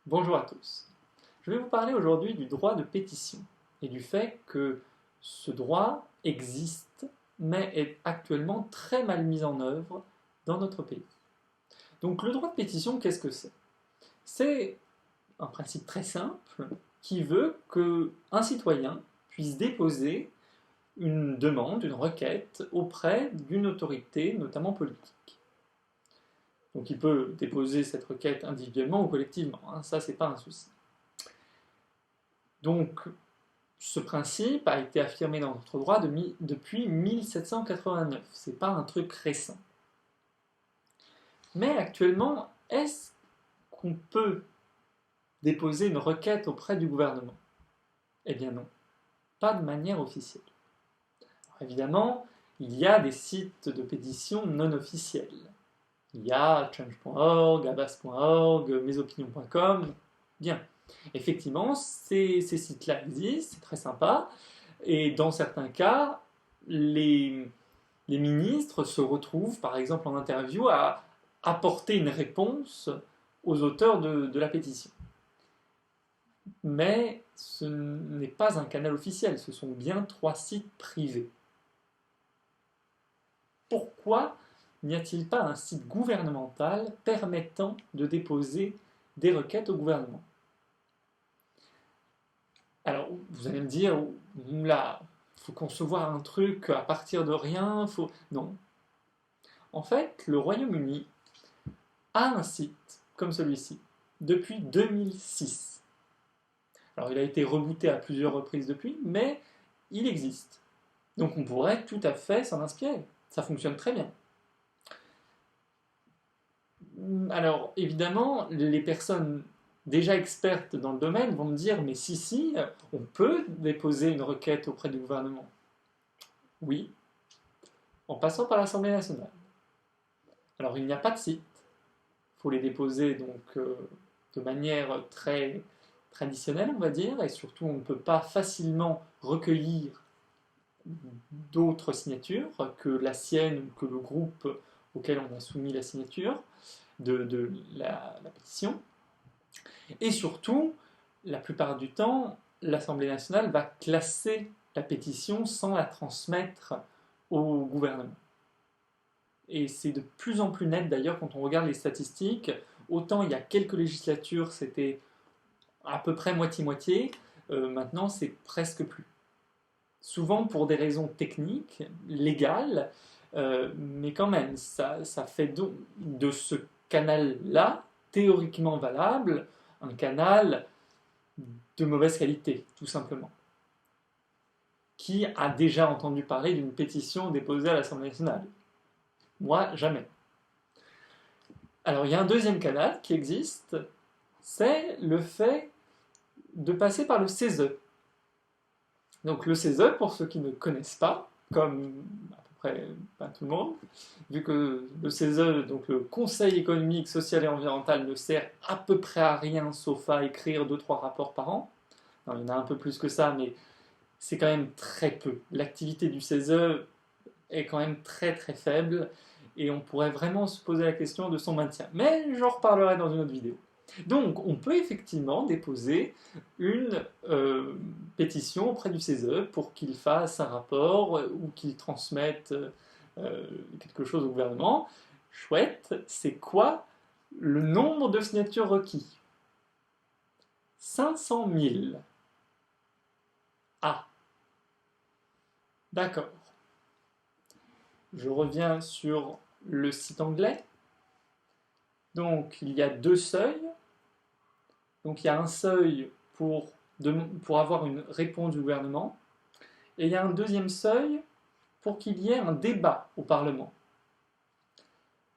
Bonjour à tous. Je vais vous parler aujourd'hui du droit de pétition et du fait que ce droit existe mais est actuellement très mal mis en œuvre dans notre pays. Donc le droit de pétition, qu'est-ce que c'est? C'est un principe très simple qui veut qu'un citoyen puisse déposer une demande, une requête auprès d'une autorité, notamment politique. Donc il peut déposer cette requête individuellement ou collectivement, hein, ça c'est pas un souci. Donc ce principe a été affirmé dans notre droit depuis 1789, c'est pas un truc récent. Mais actuellement, est-ce qu'on peut déposer une requête auprès du gouvernement? Eh bien non, pas de manière officielle. Alors évidemment, il y a des sites de pétition non officiels. Il y a change.org, abas.org, mesopinions.com. Bien. Effectivement, ces sites-là existent, c'est très sympa. Et dans certains cas, les ministres se retrouvent, par exemple en interview, à apporter une réponse aux auteurs de la pétition. Mais ce n'est pas un canal officiel, ce sont bien 3 sites privés. Pourquoi n'y a-t-il pas un site gouvernemental permettant de déposer des requêtes au gouvernement? Alors, vous allez me dire, là, il faut concevoir un truc à partir de rien, faut... Non. En fait, le Royaume-Uni a un site comme celui-ci depuis 2006. Alors, il a été rebooté à plusieurs reprises depuis, mais il existe. Donc, on pourrait tout à fait s'en inspirer. Ça fonctionne très bien. Alors, évidemment, les personnes déjà expertes dans le domaine vont me dire, mais si, on peut déposer une requête auprès du gouvernement. Oui, en passant par l'Assemblée nationale. Alors, il n'y a pas de site. Il faut les déposer donc de manière très traditionnelle, on va dire, et surtout, on ne peut pas facilement recueillir d'autres signatures que la sienne ou que le groupe auquel on a soumis la signature de la pétition. Et surtout, la plupart du temps, l'Assemblée nationale va classer la pétition sans la transmettre au gouvernement. Et c'est de plus en plus net d'ailleurs quand on regarde les statistiques. Autant il y a quelques législatures, c'était à peu près moitié-moitié, maintenant c'est presque plus. Souvent pour des raisons techniques, légales, mais quand même, ça fait de ce canal-là, théoriquement valable, un canal de mauvaise qualité, tout simplement. Qui a déjà entendu parler d'une pétition déposée à l'Assemblée nationale? Moi, jamais. Alors, il y a un deuxième canal qui existe, c'est le fait de passer par le CESE. Donc, le CESE, pour ceux qui ne connaissent pas, comme à peu près pas tout le monde, vu que le CESE, donc le Conseil économique, social et environnemental, ne sert à peu près à rien sauf à écrire 2-3 rapports par an. Non, il y en a un peu plus que ça, mais c'est quand même très peu. L'activité du CESE est quand même très très faible et on pourrait vraiment se poser la question de son maintien. Mais j'en reparlerai dans une autre vidéo. Donc on peut effectivement déposer une pétition auprès du CESE pour qu'il fasse un rapport ou qu'il transmette quelque chose au gouvernement. Chouette, c'est quoi le nombre de signatures requis? 500 000. Ah, d'accord. Je reviens sur le site anglais. Donc, il y a 2 seuils. Donc, il y a un seuil pour avoir une réponse du gouvernement. Et il y a un deuxième seuil pour qu'il y ait un débat au Parlement.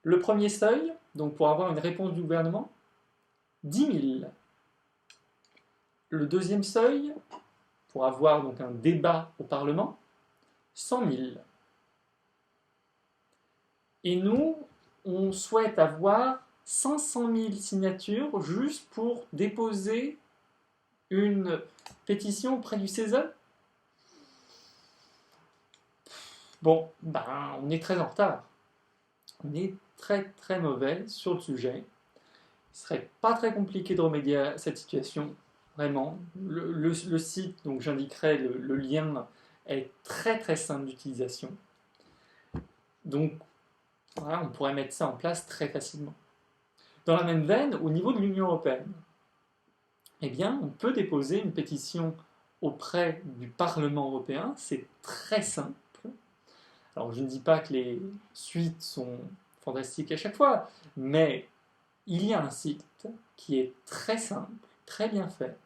Le premier seuil, donc pour avoir une réponse du gouvernement, 10 000. Le deuxième seuil, pour avoir donc un débat au Parlement, 100 000. Et nous, on souhaite avoir 500 000 signatures juste pour déposer une pétition auprès du CESE. Bon, on est très en retard. On est très très mauvais sur le sujet. ne serait pas très compliqué de remédier à cette situation, vraiment. Le site, donc j'indiquerai le lien, est très très simple d'utilisation. Donc voilà, on pourrait mettre ça en place très facilement. Dans la même veine, au niveau de l'Union européenne, eh bien, on peut déposer une pétition auprès du Parlement européen. C'est très simple. Alors, je ne dis pas que les suites sont fantastiques à chaque fois, mais il y a un site qui est très simple, très bien fait.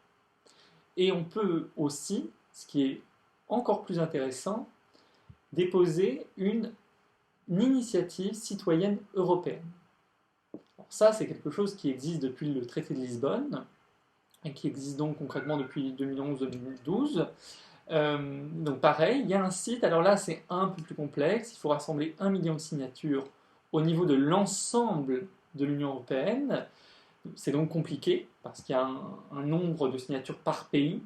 Et on peut aussi, ce qui est encore plus intéressant, déposer une initiative citoyenne européenne. Alors ça, c'est quelque chose qui existe depuis le traité de Lisbonne, et qui existe donc concrètement depuis 2011-2012. Donc pareil, il y a un site, alors là c'est un peu plus complexe, il faut rassembler 1 million de signatures au niveau de l'ensemble de l'Union européenne. C'est donc compliqué, parce qu'il y a un nombre de signatures par pays.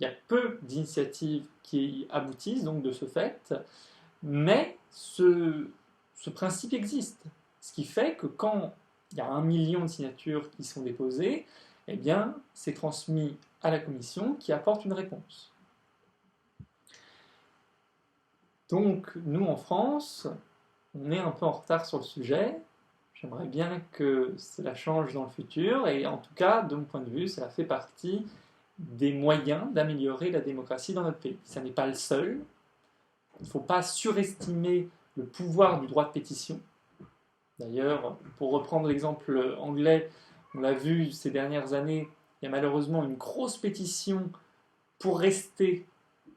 Il y a peu d'initiatives qui aboutissent, donc de ce fait, mais ce principe existe. Ce qui fait que quand il y a 1 million de signatures qui sont déposées, eh bien, c'est transmis à la Commission qui apporte une réponse. Donc, nous, en France, on est un peu en retard sur le sujet. J'aimerais bien que cela change dans le futur, et en tout cas, de mon point de vue, cela fait partie des moyens d'améliorer la démocratie dans notre pays. Ça n'est pas le seul. Il ne faut pas surestimer le pouvoir du droit de pétition. D'ailleurs, pour reprendre l'exemple anglais, on l'a vu ces dernières années, il y a malheureusement une grosse pétition pour rester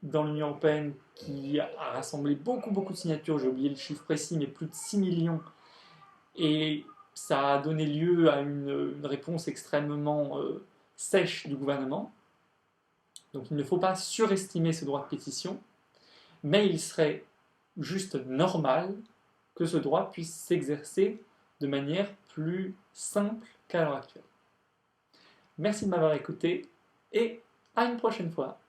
dans l'Union européenne qui a rassemblé beaucoup de signatures, j'ai oublié le chiffre précis, mais plus de 6 millions. Et ça a donné lieu à une réponse extrêmement sèche du gouvernement. Donc il ne faut pas surestimer ce droit de pétition, mais il serait juste normal que ce droit puisse s'exercer de manière plus simple qu'à l'heure actuelle. Merci de m'avoir écouté et à une prochaine fois.